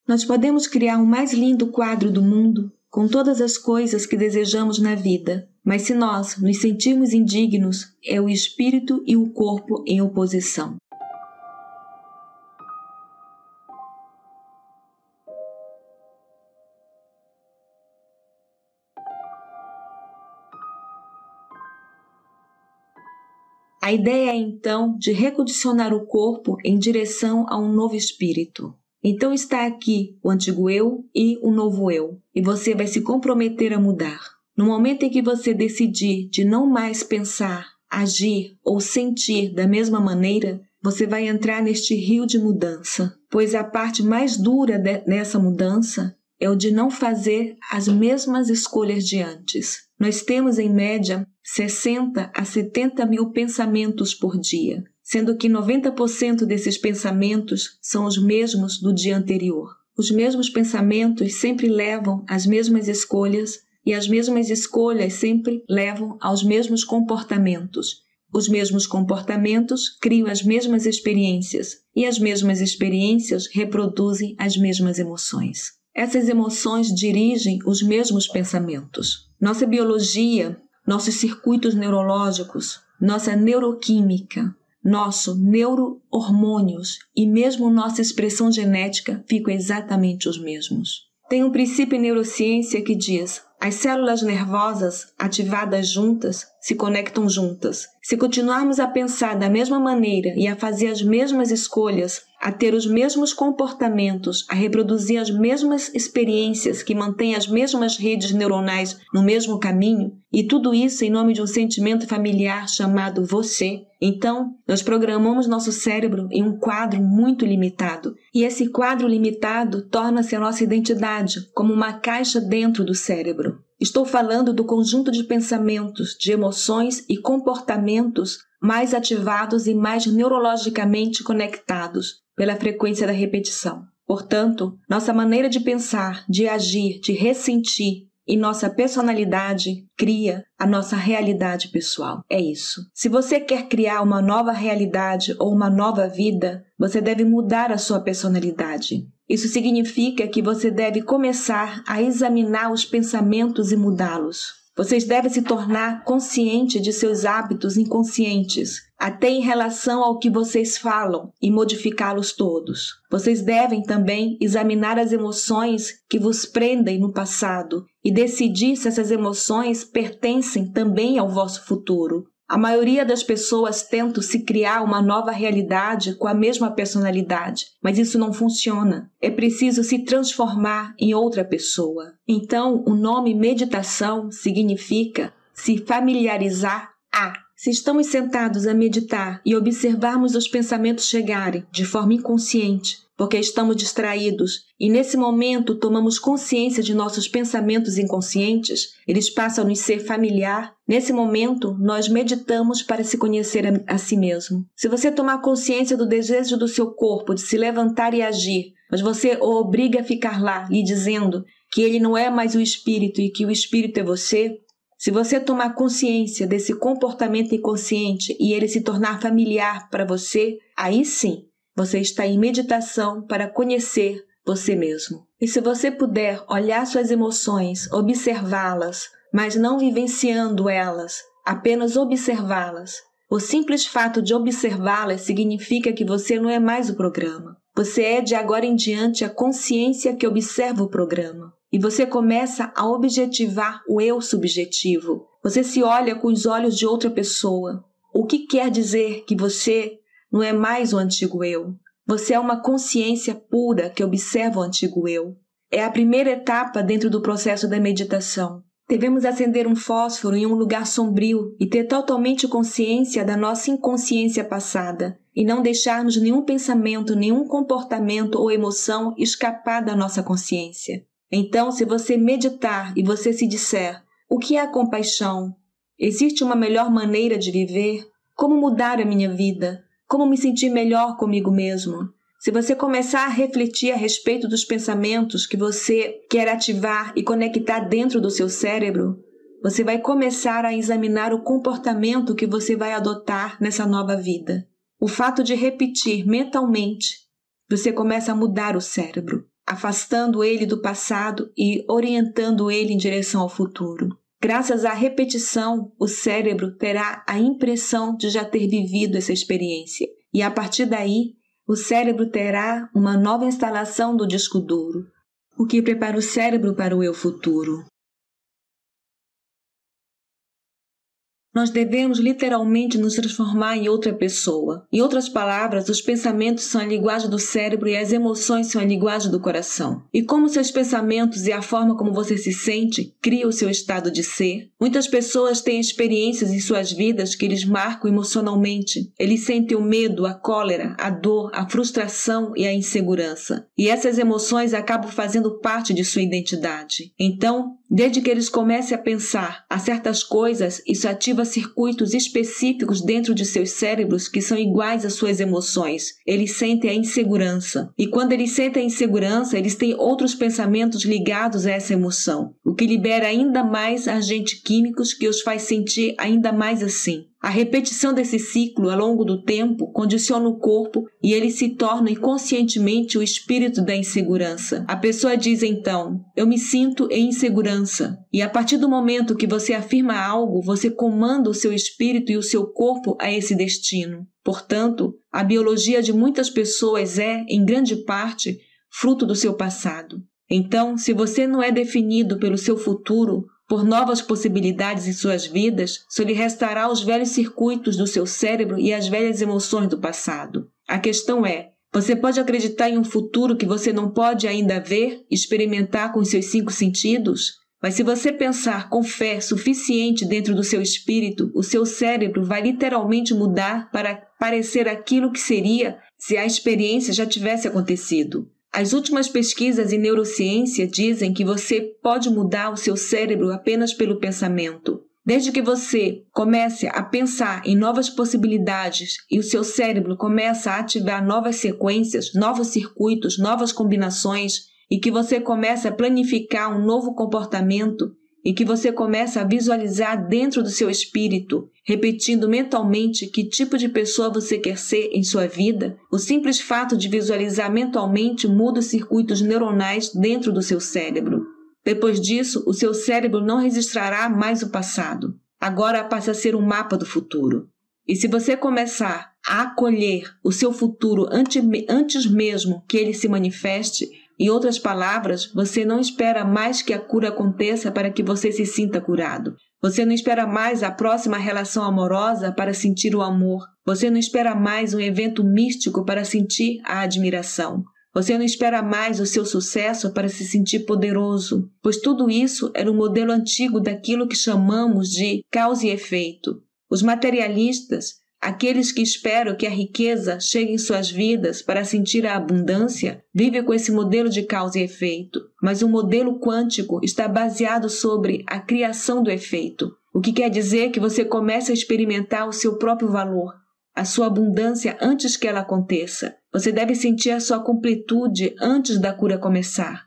Nós podemos criar o mais lindo quadro do mundo, com todas as coisas que desejamos na vida, mas se nós nos sentirmos indignos, é o espírito e o corpo em oposição. A ideia é, então, de recondicionar o corpo em direção a um novo espírito. Então está aqui o antigo eu e o novo eu, e você vai se comprometer a mudar. No momento em que você decidir de não mais pensar, agir ou sentir da mesma maneira, você vai entrar neste rio de mudança, pois a parte mais dura nessa mudança é o de não fazer as mesmas escolhas de antes. Nós temos, em média, 60 a 70 mil pensamentos por dia, sendo que 90% desses pensamentos são os mesmos do dia anterior. Os mesmos pensamentos sempre levam às mesmas escolhas e as mesmas escolhas sempre levam aos mesmos comportamentos. Os mesmos comportamentos criam as mesmas experiências e as mesmas experiências reproduzem as mesmas emoções. Essas emoções dirigem os mesmos pensamentos. Nossa biologia, nossos circuitos neurológicos, nossa neuroquímica, nossos neurohormônios e mesmo nossa expressão genética ficam exatamente os mesmos. Tem um princípio em neurociência que diz: as células nervosas ativadas juntas se conectam juntas. Se continuarmos a pensar da mesma maneira e a fazer as mesmas escolhas, a ter os mesmos comportamentos, a reproduzir as mesmas experiências que mantêm as mesmas redes neuronais no mesmo caminho, e tudo isso em nome de um sentimento familiar chamado você, então nós programamos nosso cérebro em um quadro muito limitado. E esse quadro limitado torna-se a nossa identidade, como uma caixa dentro do cérebro. Estou falando do conjunto de pensamentos, de emoções e comportamentos mais ativados e mais neurologicamente conectados pela frequência da repetição. Portanto, nossa maneira de pensar, de agir, de ressentir e nossa personalidade cria a nossa realidade pessoal. É isso. Se você quer criar uma nova realidade ou uma nova vida, você deve mudar a sua personalidade. Isso significa que você deve começar a examinar os pensamentos e mudá-los. Vocês devem se tornar consciente de seus hábitos inconscientes, até em relação ao que vocês falam, e modificá-los todos. Vocês devem também examinar as emoções que vos prendem no passado e decidir se essas emoções pertencem também ao vosso futuro. A maioria das pessoas tenta se criar uma nova realidade com a mesma personalidade, mas isso não funciona. É preciso se transformar em outra pessoa. Então, o nome meditação significa se familiarizar a. Se estamos sentados a meditar e observarmos os pensamentos chegarem de forma inconsciente, porque estamos distraídos, e nesse momento tomamos consciência de nossos pensamentos inconscientes, eles passam a nos ser familiar. Nesse momento, nós meditamos para se conhecer a si mesmo. Se você tomar consciência do desejo do seu corpo de se levantar e agir, mas você o obriga a ficar lá, lhe dizendo que ele não é mais o espírito e que o espírito é você, se você tomar consciência desse comportamento inconsciente e ele se tornar familiar para você, aí sim, você está em meditação para conhecer você mesmo. E se você puder olhar suas emoções, observá-las, mas não vivenciando elas, apenas observá-las, o simples fato de observá-las significa que você não é mais o programa. Você é de agora em diante a consciência que observa o programa. E você começa a objetivar o eu subjetivo. Você se olha com os olhos de outra pessoa. O que quer dizer que você não é mais o antigo eu? Você é uma consciência pura que observa o antigo eu. É a primeira etapa dentro do processo da meditação. Devemos acender um fósforo em um lugar sombrio e ter totalmente consciência da nossa inconsciência passada e não deixarmos nenhum pensamento, nenhum comportamento ou emoção escapar da nossa consciência. Então, se você meditar e você se disser: o que é a compaixão? Existe uma melhor maneira de viver? Como mudar a minha vida? Como me sentir melhor comigo mesmo? Se você começar a refletir a respeito dos pensamentos que você quer ativar e conectar dentro do seu cérebro, você vai começar a examinar o comportamento que você vai adotar nessa nova vida. O fato de repetir mentalmente, você começa a mudar o cérebro. afastando ele do passado e orientando ele em direção ao futuro. Graças à repetição, o cérebro terá a impressão de já ter vivido essa experiência. E a partir daí, o cérebro terá uma nova instalação do disco duro, o que prepara o cérebro para o eu futuro. Nós devemos literalmente nos transformar em outra pessoa. Em outras palavras, os pensamentos são a linguagem do cérebro e as emoções são a linguagem do coração. E como seus pensamentos e a forma como você se sente criam o seu estado de ser, muitas pessoas têm experiências em suas vidas que eles marcam emocionalmente. Eles sentem o medo, a cólera, a dor, a frustração e a insegurança. E essas emoções acabam fazendo parte de sua identidade. Então, desde que eles comecem a pensar a certas coisas, isso ativa circuitos específicos dentro de seus cérebros que são iguais às suas emoções. Eles sentem a insegurança. E quando eles sentem a insegurança, eles têm outros pensamentos ligados a essa emoção, o que libera ainda mais agentes químicos que os faz sentir ainda mais assim. A repetição desse ciclo ao longo do tempo condiciona o corpo e ele se torna inconscientemente o espírito da insegurança. A pessoa diz então, eu me sinto em insegurança. E a partir do momento que você afirma algo, você comanda o seu espírito e o seu corpo a esse destino. Portanto, a biologia de muitas pessoas é, em grande parte, fruto do seu passado. Então, se você não é definido pelo seu futuro, por novas possibilidades em suas vidas, só lhe restará os velhos circuitos do seu cérebro e as velhas emoções do passado. A questão é, você pode acreditar em um futuro que você não pode ainda ver, experimentar com os seus 5 sentidos? Mas se você pensar com fé suficiente dentro do seu espírito, o seu cérebro vai literalmente mudar para parecer aquilo que seria se a experiência já tivesse acontecido. As últimas pesquisas em neurociência dizem que você pode mudar o seu cérebro apenas pelo pensamento. Desde que você comece a pensar em novas possibilidades e o seu cérebro começa a ativar novas sequências, novos circuitos, novas combinações, e que você comece a planificar um novo comportamento, e que você comece a visualizar dentro do seu espírito, repetindo mentalmente que tipo de pessoa você quer ser em sua vida, o simples fato de visualizar mentalmente muda os circuitos neuronais dentro do seu cérebro. Depois disso, o seu cérebro não registrará mais o passado. Agora passa a ser um mapa do futuro. E se você começar a acolher o seu futuro antes mesmo que ele se manifeste, em outras palavras, você não espera mais que a cura aconteça para que você se sinta curado. Você não espera mais a próxima relação amorosa para sentir o amor. Você não espera mais um evento místico para sentir a admiração. Você não espera mais o seu sucesso para se sentir poderoso, pois tudo isso era um modelo antigo daquilo que chamamos de causa e efeito. Os materialistas, aqueles que esperam que a riqueza chegue em suas vidas para sentir a abundância, vivem com esse modelo de causa e efeito. Mas o modelo quântico está baseado sobre a criação do efeito, o que quer dizer que você começa a experimentar o seu próprio valor, a sua abundância antes que ela aconteça. Você deve sentir a sua completude antes da cura começar.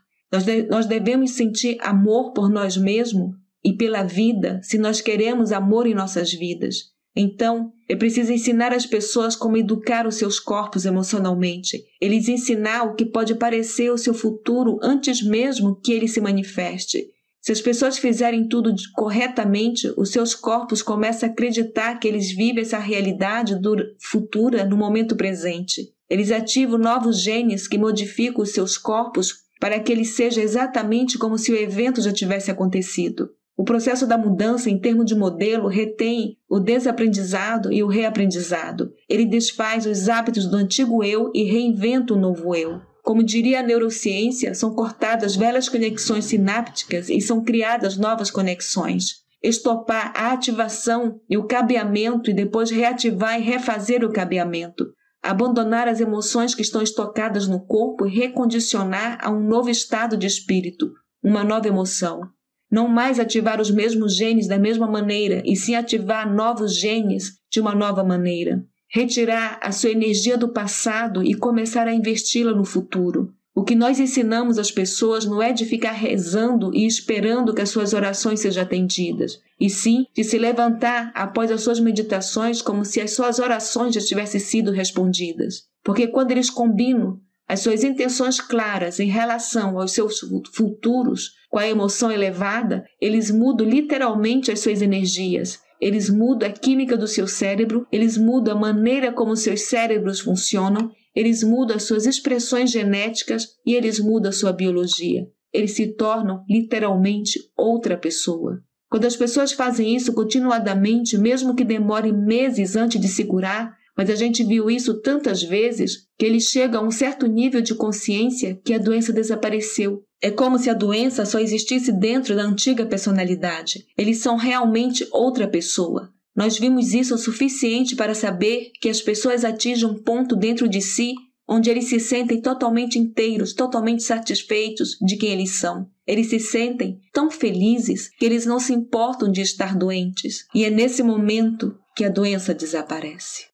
Nós devemos sentir amor por nós mesmos e pela vida se nós queremos amor em nossas vidas. Então, é preciso ensinar as pessoas como educar os seus corpos emocionalmente. Eles ensinar o que pode parecer o seu futuro antes mesmo que ele se manifeste. Se as pessoas fizerem tudo corretamente, os seus corpos começam a acreditar que eles vivem essa realidade futura no momento presente. Eles ativam novos genes que modificam os seus corpos para que ele seja exatamente como se o evento já tivesse acontecido. O processo da mudança, em termos de modelo, retém o desaprendizado e o reaprendizado. Ele desfaz os hábitos do antigo eu e reinventa o novo eu. Como diria a neurociência, são cortadas velhas conexões sinápticas e são criadas novas conexões. Estopar a ativação e o cabeamento e depois reativar e refazer o cabeamento. Abandonar as emoções que estão estocadas no corpo e recondicionar a um novo estado de espírito, uma nova emoção. Não mais ativar os mesmos genes da mesma maneira, e sim ativar novos genes de uma nova maneira. Retirar a sua energia do passado e começar a investi-la no futuro. O que nós ensinamos às pessoas não é de ficar rezando e esperando que as suas orações sejam atendidas, e sim de se levantar após as suas meditações como se as suas orações já tivessem sido respondidas. Porque quando eles combinam as suas intenções claras em relação aos seus futuros, com a emoção elevada, eles mudam literalmente as suas energias. Eles mudam a química do seu cérebro, eles mudam a maneira como seus cérebros funcionam, eles mudam as suas expressões genéticas e eles mudam a sua biologia. Eles se tornam literalmente outra pessoa. Quando as pessoas fazem isso continuadamente, mesmo que demore meses antes de se curar, mas a gente viu isso tantas vezes que eles chegam a um certo nível de consciência que a doença desapareceu. É como se a doença só existisse dentro da antiga personalidade. Eles são realmente outra pessoa. Nós vimos isso o suficiente para saber que as pessoas atingem um ponto dentro de si onde eles se sentem totalmente inteiros, totalmente satisfeitos de quem eles são. Eles se sentem tão felizes que eles não se importam de estar doentes. E é nesse momento que a doença desaparece.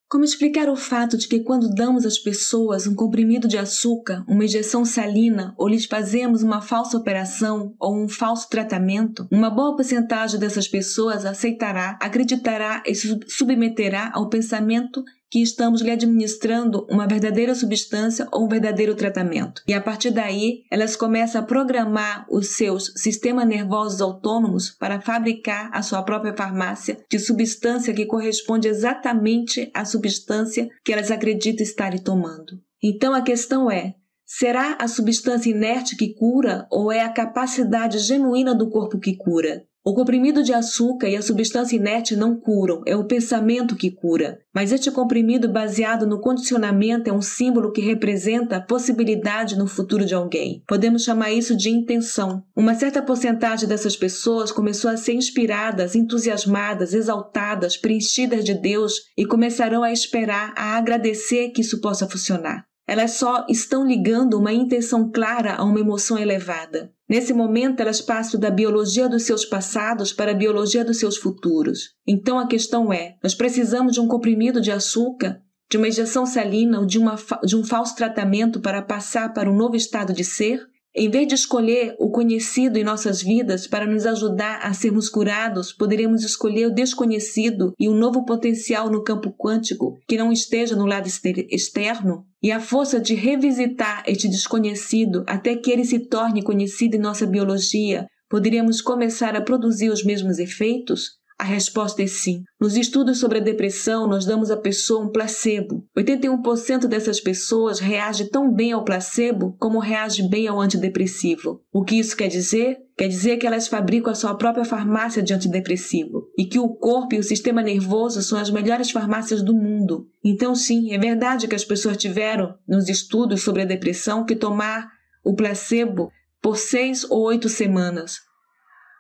Como explicar o fato de que quando damos às pessoas um comprimido de açúcar, uma injeção salina ou lhes fazemos uma falsa operação ou um falso tratamento, uma boa porcentagem dessas pessoas aceitará, acreditará e se submeterá ao pensamento que estamos lhe administrando uma verdadeira substância ou um verdadeiro tratamento. E a partir daí, elas começam a programar os seus sistemas nervosos autônomos para fabricar a sua própria farmácia de substância que corresponde exatamente à substância que elas acreditam estarem tomando. Então a questão é, será a substância inerte que cura ou é a capacidade genuína do corpo que cura? O comprimido de açúcar e a substância inerte não curam, é o pensamento que cura. Mas este comprimido baseado no condicionamento é um símbolo que representa a possibilidade no futuro de alguém. Podemos chamar isso de intenção. Uma certa porcentagem dessas pessoas começou a ser inspiradas, entusiasmadas, exaltadas, preenchidas de Deus e começarão a esperar, a agradecer que isso possa funcionar. Elas só estão ligando uma intenção clara a uma emoção elevada. Nesse momento, elas passam da biologia dos seus passados para a biologia dos seus futuros. Então, a questão é, nós precisamos de um comprimido de açúcar, de uma injeção salina ou de um falso tratamento para passar para um novo estado de ser? Em vez de escolher o conhecido em nossas vidas para nos ajudar a sermos curados, poderíamos escolher o desconhecido e um novo potencial no campo quântico que não esteja no lado externo? E a força de revisitar este desconhecido até que ele se torne conhecido em nossa biologia, poderíamos começar a produzir os mesmos efeitos? A resposta é sim. Nos estudos sobre a depressão, nós damos à pessoa um placebo. 81% dessas pessoas reagem tão bem ao placebo como reage bem ao antidepressivo. O que isso quer dizer? Quer dizer que elas fabricam a sua própria farmácia de antidepressivo e que o corpo e o sistema nervoso são as melhores farmácias do mundo. Então sim, é verdade que as pessoas tiveram, nos estudos sobre a depressão, que tomar o placebo por 6 ou 8 semanas.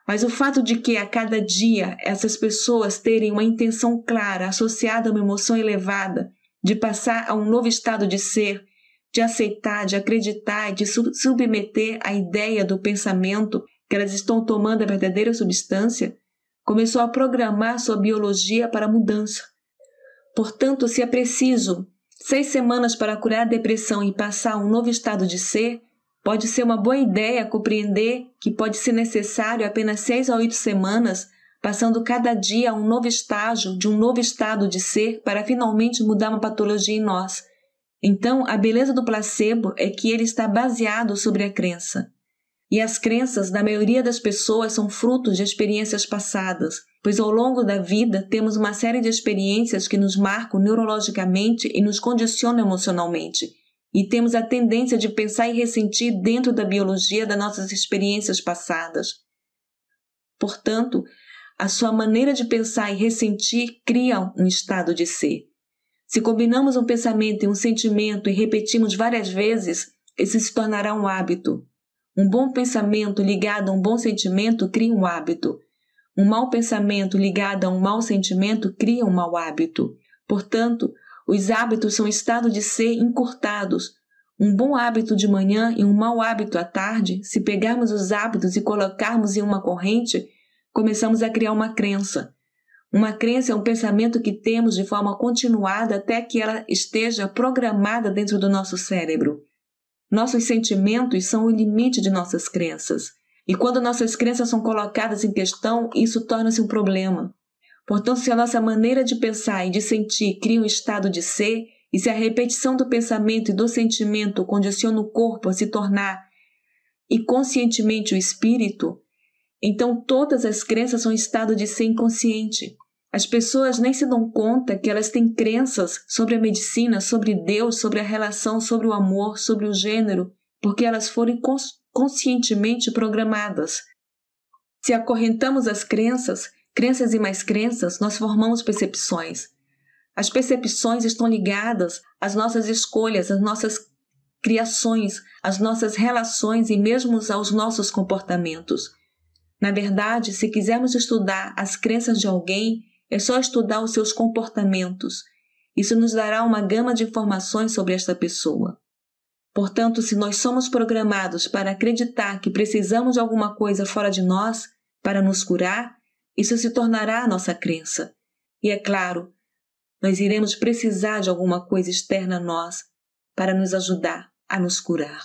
Mas o fato de que a cada dia essas pessoas terem uma intenção clara associada a uma emoção elevada, de passar a um novo estado de ser, de aceitar, de acreditar e de submeter à ideia do pensamento que elas estão tomando a verdadeira substância, começou a programar sua biologia para a mudança. Portanto, se é preciso 6 semanas para curar a depressão e passar a um novo estado de ser, pode ser uma boa ideia compreender que pode ser necessário apenas 6 a 8 semanas, passando cada dia a um novo estágio de um novo estado de ser para finalmente mudar uma patologia em nós. Então, a beleza do placebo é que ele está baseado sobre a crença. E as crenças da maioria das pessoas são frutos de experiências passadas, pois ao longo da vida temos uma série de experiências que nos marcam neurologicamente e nos condicionam emocionalmente. E temos a tendência de pensar e ressentir dentro da biologia das nossas experiências passadas. Portanto, a sua maneira de pensar e ressentir cria um estado de ser. Se combinamos um pensamento e um sentimento e repetimos várias vezes, esse se tornará um hábito. Um bom pensamento ligado a um bom sentimento cria um hábito. Um mau pensamento ligado a um mau sentimento cria um mau hábito. Portanto, os hábitos são estados de ser encurtados. Um bom hábito de manhã e um mau hábito à tarde, se pegarmos os hábitos e colocarmos em uma corrente, começamos a criar uma crença. Uma crença é um pensamento que temos de forma continuada até que ela esteja programada dentro do nosso cérebro. Nossos sentimentos são o limite de nossas crenças. E quando nossas crenças são colocadas em questão, isso torna-se um problema. Portanto, se a nossa maneira de pensar e de sentir cria um estado de ser, e se a repetição do pensamento e do sentimento condiciona o corpo a se tornar inconscientemente o espírito, então todas as crenças são estado de ser inconsciente. As pessoas nem se dão conta que elas têm crenças sobre a medicina, sobre Deus, sobre a relação, sobre o amor, sobre o gênero, porque elas foram conscientemente programadas. Se acorrentamos as crenças e mais crenças, nós formamos percepções. As percepções estão ligadas às nossas escolhas, às nossas criações, às nossas relações e mesmo aos nossos comportamentos. Na verdade, se quisermos estudar as crenças de alguém, é só estudar os seus comportamentos. Isso nos dará uma gama de informações sobre esta pessoa. Portanto, se nós somos programados para acreditar que precisamos de alguma coisa fora de nós para nos curar, isso se tornará a nossa crença. E é claro, nós iremos precisar de alguma coisa externa a nós para nos ajudar a nos curar.